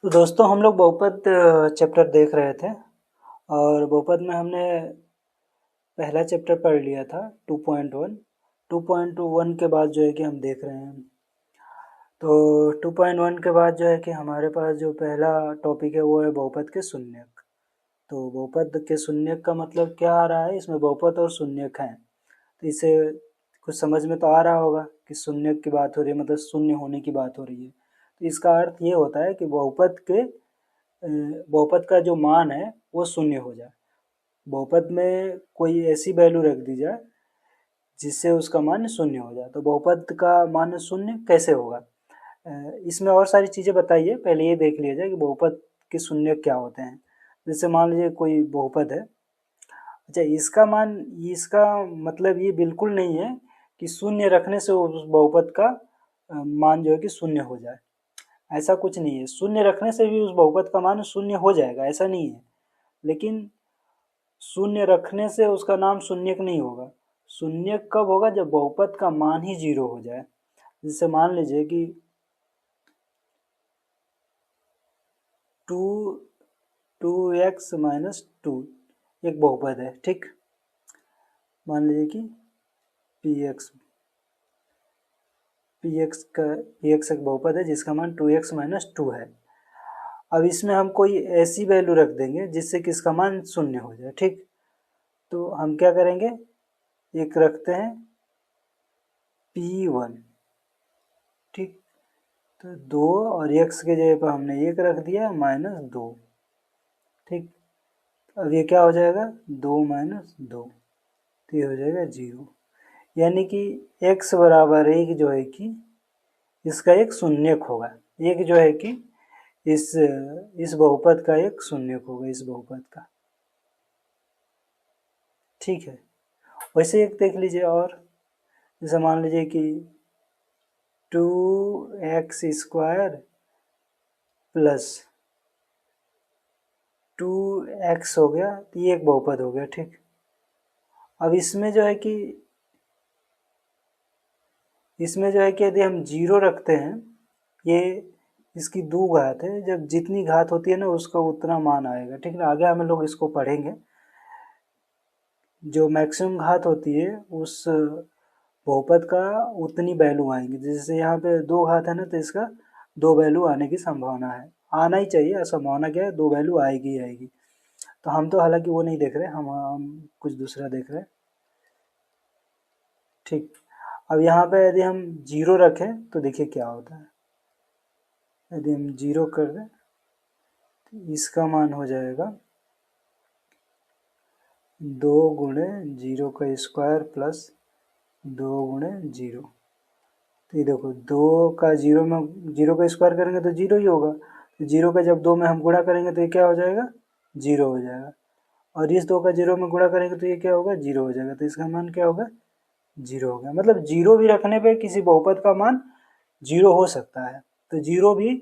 तो दोस्तों हम लोग बहुपद चैप्टर देख रहे थे और बहुपद में हमने पहला चैप्टर पढ़ लिया था 2.1। 2.1 के बाद जो है कि हम देख रहे हैं। तो 2.1 के बाद जो है कि हमारे पास जो पहला टॉपिक है वो है बहुपद के शून्यक। तो बहुपद के शून्यक का मतलब क्या आ रहा है, इसमें बहुपद और शून्यक हैं। तो इसे कुछ समझ में तो आ रहा होगा कि शून्यक की बात हो रही है, मतलब शून्य होने की बात हो रही है। तो इसका अर्थ ये होता है कि बहुपद का जो मान है वो शून्य हो जाए। बहुपद में कोई ऐसी वैल्यू रख दी जाए जिससे उसका मान शून्य हो जाए। तो बहुपद का मान शून्य कैसे होगा, इसमें और सारी चीज़ें बताइए। पहले ये देख लिया जाए कि बहुपद के शून्य क्या होते हैं। जैसे मान लीजिए कोई बहुपद है। अच्छा, इसका मतलब ये बिल्कुल नहीं है कि शून्य रखने से उस बहुपद का मान जो है कि शून्य हो जाए। ऐसा कुछ नहीं है, शून्य रखने से भी उस बहुपद का मान शून्य हो जाएगा, ऐसा नहीं है। लेकिन शून्य रखने से उसका नाम शून्यक नहीं होगा। शून्यक कब होगा, जब बहुपद का मान ही जीरो हो जाए। जैसे मान लीजिए कि टू एक्स माइनस टू एक बहुपद है, ठीक। मान लीजिए कि पी एक्स एक बहुपद है जिसका मान 2x माइनस टू है। अब इसमें हम कोई ऐसी वैल्यू रख देंगे जिससे कि इसका मान शून्य हो जाए, ठीक। तो हम क्या करेंगे, एक रखते हैं P1, ठीक। तो 2 और x के जगह पर हमने एक रख दिया माइनस 2, ठीक। अब ये क्या हो जाएगा, 2 माइनस 2, तो ये हो जाएगा 0। यानी कि x बराबर 1 जो है कि इसका एक शून्यक होगा। एक जो है कि इस बहुपद का एक शून्यक होगा, इस बहुपद का, ठीक है। वैसे एक देख लीजिए और, जैसे मान लीजिए कि 2x² प्लस 2x हो गया, तो ये एक बहुपद हो गया, ठीक। अब इसमें जो है कि यदि हम 0 रखते हैं, ये इसकी 2 घात है, जब जितनी घात होती है ना उसका उतना मान आएगा, ठीक ना। आगे हम लोग इसको पढ़ेंगे। जो मैक्सिमम घात होती है उस बहुपद का उतनी वैल्यू आएंगी। जैसे यहाँ पे 2 घात है ना, तो इसका 2 वैल्यू आने की संभावना है, आना ही चाहिए। संभावना क्या है, 2 वैल्यू आएगी ही आएगी। तो हम तो हालांकि वो नहीं देख रहे, हम कुछ दूसरा देख रहे हैं, ठीक। अब यहाँ पे यदि हम 0 रखें तो देखिए क्या होता है। यदि हम 0 कर दें तो इसका मान हो जाएगा 2 गुणे 0 का स्क्वायर प्लस 2 गुणे 0। तो ये देखो, 2 का 0 में 0 का स्क्वायर करेंगे तो 0 ही होगा। तो 0 का जब 2 में हम गुणा करेंगे तो ये क्या हो जाएगा, 0 हो जाएगा। और इस 2 का 0 में गुणा करेंगे तो ये क्या होगा, 0 हो जाएगा। तो इसका मान क्या होगा, 0 हो गया। मतलब 0 भी रखने पे किसी बहुपद का मान 0 हो सकता है। तो 0 भी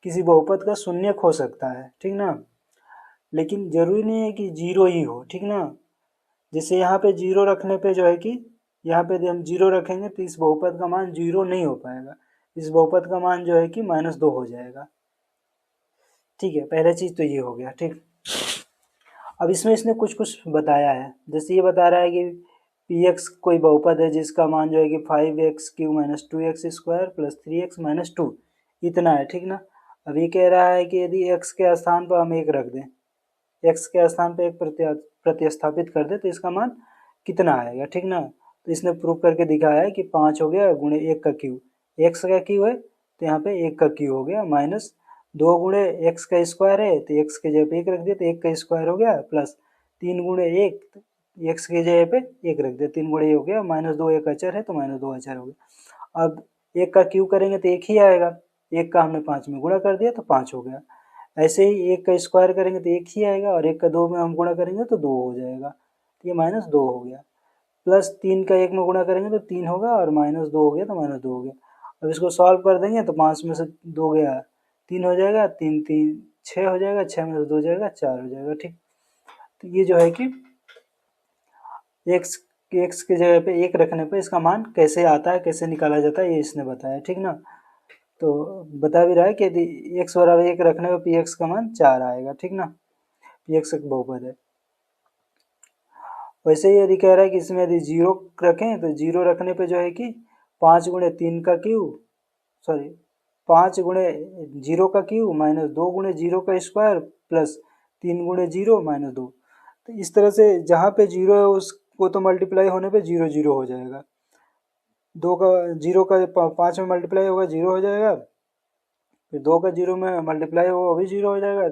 किसी बहुपद का शून्यक हो सकता है, ठीक ना। लेकिन जरूरी नहीं है कि 0 ही हो, ठीक ना। जैसे यहाँ पे 0 रखने पे जो है कि यहाँ पे यदि हम 0 रखेंगे तो इस बहुपद का मान 0 नहीं हो पाएगा। इस बहुपद का मान जो है कि -2 हो जाएगा, ठीक है। पहला चीज तो ये हो गया, ठीक। अब इसमें इसने कुछ कुछ बताया है। जैसे ये बता रहा है कि px कोई बहुपद है जिसका मान जो है कि 5x³ minus 2x² plus 3x minus 2 इतना है, ठीक ना। अब ये कह रहा है कि यदि x के स्थान पर हम एक रख दें, x के स्थान पर एक प्रतिस्थापित कर दें तो इसका मान कितना आएगा, ठीक ना। तो इसने प्रूव करके दिखाया है कि 5 हो गया गुणे 1 का क्यूब, x का क्यूब है तो यहाँ पे 1 का क्यूब हो गया, माइनस 2 गुणे x का स्क्वायर है तो x के जगह पे 1 रख दिया तो 1 का स्क्वायर हो गया, प्लस 3 गुणे 1 x के जगह पे 1 रख दिया, 3 गुणे हो गया, -2 एक अचर है तो -2 अचर हो गया। अब 1 का क्यूब करेंगे तो 1 ही आएगा, 1 का हमने 5 में गुणा कर दिया तो 5 हो गया। ऐसे ही 1 का स्क्वायर करेंगे तो 1 ही आएगा, और 1 का 2 में हम गुणा करेंगे तो 2 हो जाएगा, तो ये -2 हो गया। प्लस 3 का 1 में गुणा करेंगे तो 3 होगा, और -2 हो गया तो -2 हो गया। अब इसको सॉल्व कर देंगे तो 5 में से 2 गया 3 हो जाएगा, 3 3 6 हो जाएगा, 6 में से 2 जाएगा 4 हो जाएगा, ठीक। तो ये जो है कि x के जगह पे 1 रखने पे इसका मान कैसे आता है, कैसे निकाला जाता है, ये इसने बताया, ठीक ना। तो बता भी रहा है कि यदि x बराबर 1 रखने पर px का मान 4 आएगा, ठीक ना, px एक बहुपद है। वैसे ही यदि कह रहा है कि इसमें यदि 0 रखें तो 0 रखने पे जो है कि 5 गुणे 3 का क्यूब, सॉरी 5 गुणे 0 का क्यूब माइनस 2 गुणे 0 का स्क्वायर प्लस 3 गुणे 0 माइनस 2। तो इस तरह से जहाँ पे 0 है उसको तो मल्टीप्लाई होने पे 0 0 हो जाएगा, 2 का 0 का 5 में मल्टीप्लाई होगा 0 हो जाएगा, फिर 2 का 0 में मल्टीप्लाई होगा वो भी 0 हो जाएगा,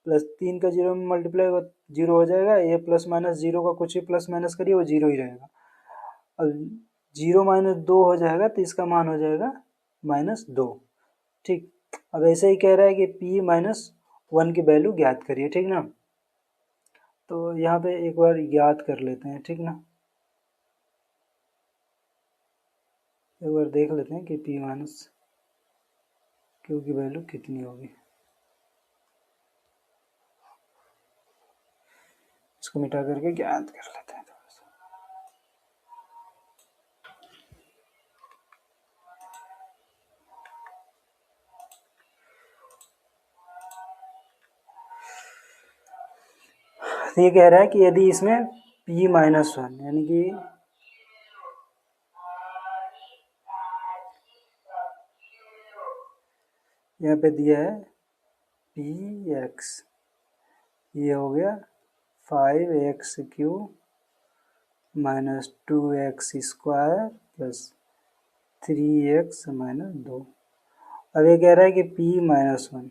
प्लस 3 का 0 में मल्टीप्लाई होगा 0 हो जाएगा। ये प्लस माइनस 0 का कुछ भी प्लस माइनस करिए वो 0 ही रहेगा। अब 0 माइनस 2 हो जाएगा तो इसका मान हो जाएगा -2, ठीक। अब ऐसे ही कह रहा है कि p माइनस 1 की वैल्यू ज्ञात करिए, ठीक ना। तो यहाँ पे एक बार ज्ञात कर लेते हैं, ठीक ना, एक बार देख लेते हैं कि p माइनस q की वैल्यू कितनी होगी। इसको मिटा करके ज्ञात कर लेते हैं थोड़ा सा। ये कह रहा है कि यदि इसमें p माइनस 1 यानी कि यहाँ पे दिया है px, ये हो गया 5x³ minus 2x square plus 3x minus 2। अब ये कह रहा है कि p माइनस 1,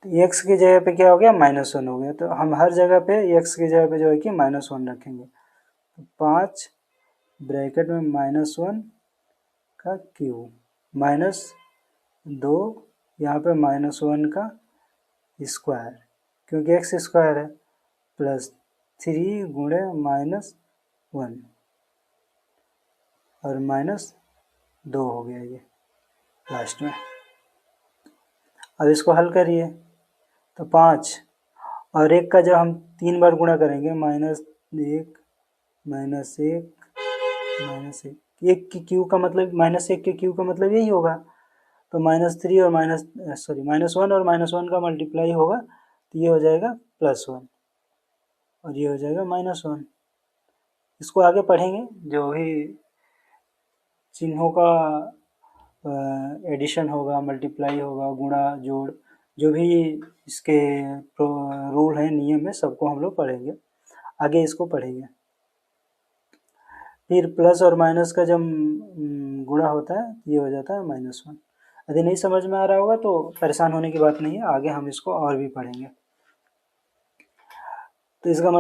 तो x की जगह पे क्या हो गया -1 हो गया, तो हम हर जगह पे x की जगह पे जो है कि -1 रखेंगे। तो 5 ब्रैकेट में -1 का क्यूब माइनस 2 यहाँ पे -1 का स्क्वायर क्योंकि x स्क्वायर है प्लस 3 गुणे -1 और -2 हो गया ये लास्ट में। अब इसको हल करिए तो 5 और 1 का जब हम 3 बार गुणा करेंगे -1 -1 1 की क्यू का मतलब -1 के क्यू का मतलब यही होगा, तो -3 और -1 और -1 का मल्टीप्लाई होगा तो ये हो जाएगा +1 और ये हो जाएगा -1। इसको आगे पढ़ेंगे, जो भी चिन्हों का एडिशन होगा, मल्टीप्लाई होगा, गुणा जोड़, जो भी इसके रूल हैं, नियम है, सबको हम लोग पढ़ेंगे आगे। इसको पढ़ेंगे फिर प्लस और माइनस का जब गुणा होता है ये हो जाता है -1। यदि नहीं समझ में आ रहा होगा तो परेशान होने की बात नहीं है, आगे हम इसको और भी पढ़ेंगे। तो इसका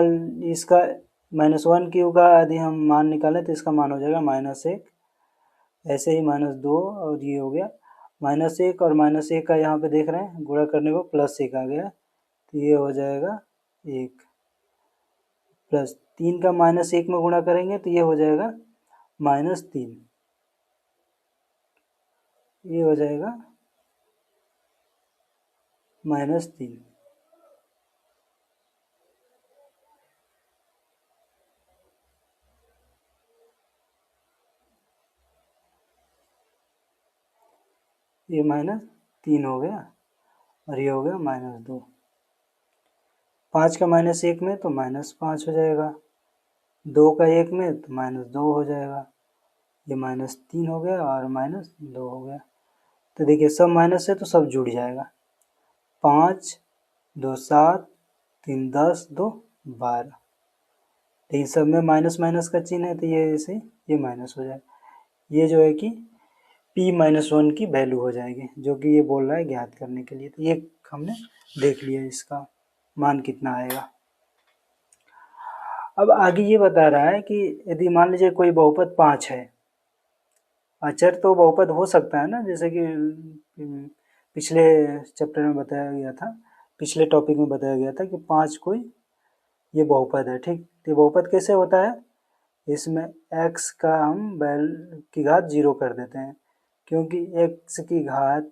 -1 क्यू का यदि हम मान निकालें तो इसका मान हो जाएगा -1, ऐसे ही -2 और ये हो गया -1 और -1 का यहाँ पे देख रहे हैं गुणा करने को +1 आ गया, तो ये हो जाएगा 1 प्लस 3 का -1 में गुणा करेंगे तो ये हो जाएगा -3, ये हो जाएगा -3। ये -3 हो गया और ये हो गया -2। 5 का -1 में तो -5 हो जाएगा, 2 का 1 में तो -2 हो जाएगा, ये -3 हो गया और -2 हो गया। तो देखिए सब माइनस है तो सब जुड़ जाएगा, 5 2 7 3 10 2 12, लेकिन सब में माइनस माइनस का चिन्ह है तो ये ऐसे ये माइनस हो जाएगा। ये जो है कि p-1 की वैल्यू हो जाएगी, जो कि ये बोल रहा है ज्ञात करने के लिए। तो ये हमने देख लिया इसका मान कितना आएगा। अब आगे ये बता रहा है कि यदि मान लीजिए कोई बहुपद 5 है, अचर तो बहुपद हो सकता है ना, जैसे कि पिछले चैप्टर में बताया गया था, पिछले टॉपिक में बताया गया था कि 5 कोई ये बहुपद है, ठीक। तो बहुपद कैसे होता है, इसमें x का हम की घात 0 कर देते हैं, क्योंकि x की घात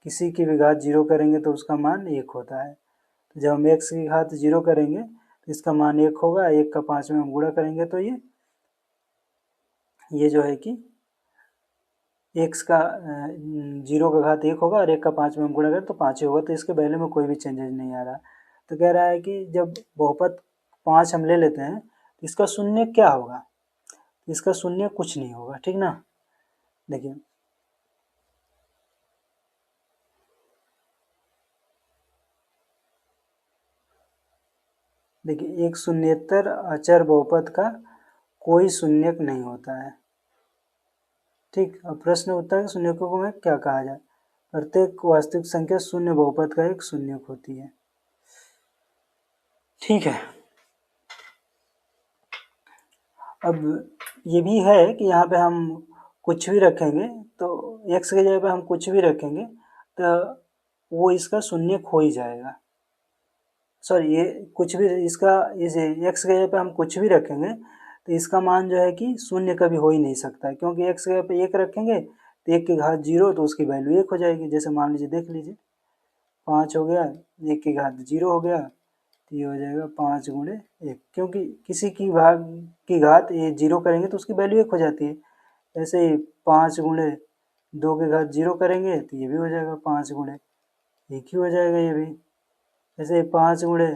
किसी की भी घात 0 करेंगे तो उसका मान 1 होता है। तो जब हम x की घात 0 करेंगे तो इसका मान 1 होगा, 1 का 5 में हम गुणा करेंगे तो ये ये जो है कि एक्स का 0 का घात 1 होगा और 1 का 5 में हम गुणा करें तो 5 ही होगा, तो इसके वैल्यू में कोई भी चेंजेस नहीं आ रहा। तो कह रहा है कि जब बहुपद 5 हम ले लेते हैं तो इसका शून्य क्या होगा, इसका शून्य कुछ नहीं होगा, ठीक ना। देखिए एक शून्येतर अचर बहुपद का कोई शून्यक नहीं होता है, ठीक। अब प्रश्न उत्तर शून्यकों में क्या कहा जाए, प्रत्येक वास्तविक संख्या शून्य बहुपद का एक शून्यक होती है, ठीक है। अब ये भी है कि यहाँ पे हम कुछ भी रखेंगे तो x के जगह पे हम कुछ भी रखेंगे तो वो इसका शून्यक हो ही जाएगा। सॉरी, ये कुछ भी इसका इस x के जगह पे हम कुछ भी रखेंगे तो इसका मान जो है कि शून्य कभी हो ही नहीं सकता है, क्योंकि x के जगह पे 1 रखेंगे तो 1 की घात 0 तो उसकी वैल्यू 1 हो जाएगी। जैसे मान लीजिए, देख लीजिए 5 हो गया, 1 की घात 0 हो गया, तो ये हो जाएगा 5 गुणे 1, क्योंकि किसी की भाग की घात ये 0 करेंगे तो उसकी वैल्यू 1 हो जाती है। ऐसे ही 5 गुणे 2 की घात 0 करेंगे तो ये भी हो जाएगा 5 गुणे 1 ही हो जाएगा ये भी। ऐसे ही 5 गुणे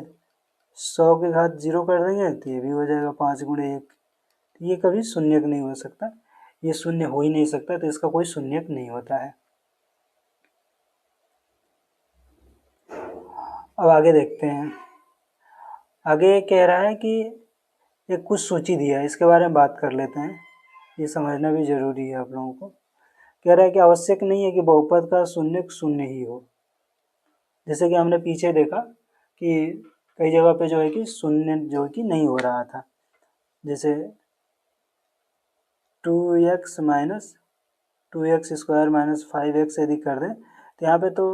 100 की घात 0 कर देंगे तो ये भी हो जाएगा 5 गुणे 1। तो ये कभी शून्यक नहीं हो सकता, ये शून्य हो ही नहीं सकता, तो इसका कोई शून्यक नहीं होता है। अब आगे देखते हैं। आगे कह रहा है कि एक कुछ सूची दिया है, इसके बारे में बात कर लेते हैं, ये समझना भी जरूरी है आप लोगों को। कह रहा है कि आवश्यक नहीं है कि बहुपद का शून्यक शून्य ही हो। जैसे कि हमने पीछे देखा कि कई जगह पे जो है कि शून्य जो है कि नहीं हो रहा था, जैसे 2x minus 2x square minus 5x यदि कर दें तो यहाँ पे तो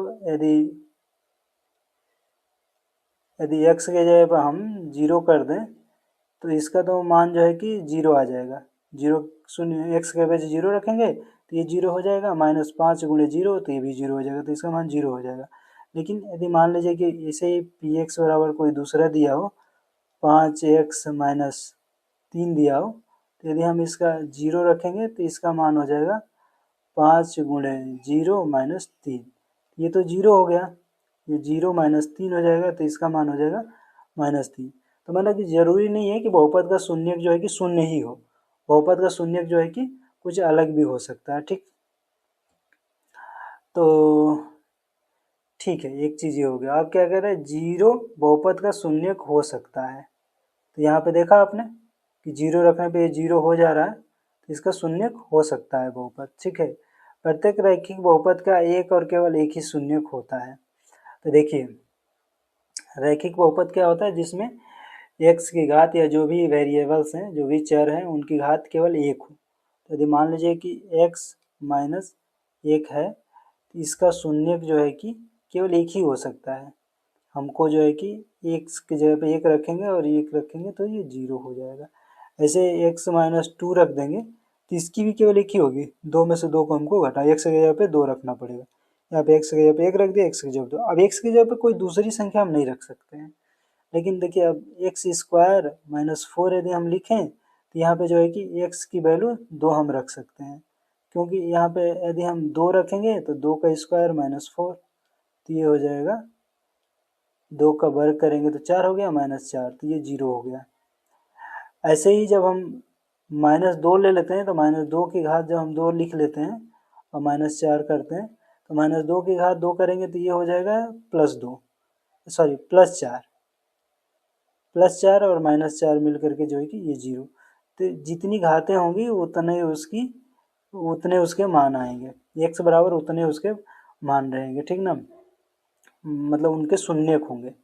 यदि x के जगह पर हम 0 कर दें तो इसका तो मान जो है कि 0 आ जाएगा। 0 शून्य x के वजह 0 रखेंगे तो ये 0 हो जाएगा, माइनस 5 गुणे 0 तो ये भी 0 हो जाएगा, तो इसका मान 0 हो जाएगा। लेकिन यदि मान लीजिए कि इसे ही px बराबर कोई दूसरा दिया हो, 5x माइनस 3 दिया हो, तो यदि हम इसका 0 रखेंगे तो इसका मान हो जाएगा 5 गुणे 0 माइनस 3, ये तो 0 हो गया, ये 0 माइनस 3 हो जाएगा, तो इसका मान हो जाएगा -3। तो मतलब कि जरूरी नहीं है कि बहुपद का शून्यक जो है कि शून्य ही हो, बहुपद का शून्यक जो है कि कुछ अलग भी हो सकता है, ठीक। तो ठीक है, एक चीज ये हो गया। आप क्या कह रहे हैं, 0 बहुपद का शून्यक हो सकता है, तो यहाँ पे देखा आपने कि 0 रखने पे ये 0 हो जा रहा है, तो इसका शून्यक हो सकता है बहुपद, ठीक है। प्रत्येक रैखिक बहुपद का एक और केवल एक ही शून्यक होता है। तो देखिए, रैखिक बहुपद क्या होता है, जिसमें x की घात या जो भी वेरिएबल्स हैं, जो भी चर हैं, उनकी घात केवल 1 हो। तो यदि मान लीजिए कि x माइनस 1 है तो इसका शून्यक जो है कि केवल एक ही हो सकता है। हमको जो है कि x की जगह पे 1 रखेंगे और 1 रखेंगे तो ये 0 हो जाएगा। ऐसे x माइनस 2 रख देंगे तो इसकी भी केवल एक ही होगी, 2 में से 2 को हमको घटा, x की जगह पे 2 रखना पड़ेगा। यहाँ पे x की जगह पे 1 रख दिया, x की जगह पे 2। अब x की जगह पे कोई दूसरी संख्या हम नहीं रख सकते हैं, लेकिन देखिए अब एक्स स्क्वायर माइनस 4 यदि हम लिखें तो यहाँ पे जो है कि x की वैल्यू 2 हम रख सकते हैं, क्योंकि यहाँ पे यदि हम 2 रखेंगे तो 2 का स्क्वायर -4, तो ये हो जाएगा 2 का वर्ग करेंगे तो 4 हो गया, -4, तो ये 0 हो गया। ऐसे ही जब हम -2 ले लेते हैं तो -2 की घात जब हम 2 लिख लेते हैं और -4 करते हैं तो -2 की घात 2 करेंगे तो ये हो जाएगा +2, सॉरी +4, +4 और -4 मिल करके जो है कि ये 0। तो जितनी घातें होंगी उतने उसके मान आएंगे, x बराबर उतने उसके मान रहेंगे, ठीक ना, मतलब उनके शून्यक होंगे।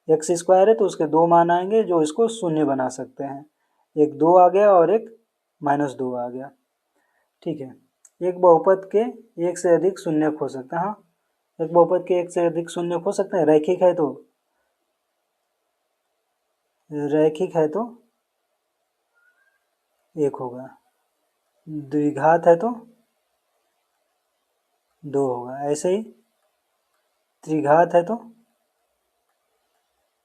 एक्स स्क्वायर है तो उसके 2 मान आएंगे जो इसको शून्य बना सकते हैं, एक 2 आ गया और एक -2 आ गया, ठीक है। एक बहुपद के एक से अधिक शून्यक हो सकते हैं, हाँ, एक बहुपद के एक से अधिक शून्यक हो सकते हैं। रैखिक है तो एक होगा, द्विघात है तो 2 होगा, ऐसे ही त्रिघात है तो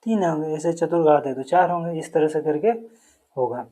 3 होंगे, ऐसे चतुर्घात है तो 4 होंगे, इस तरह से करके होगा।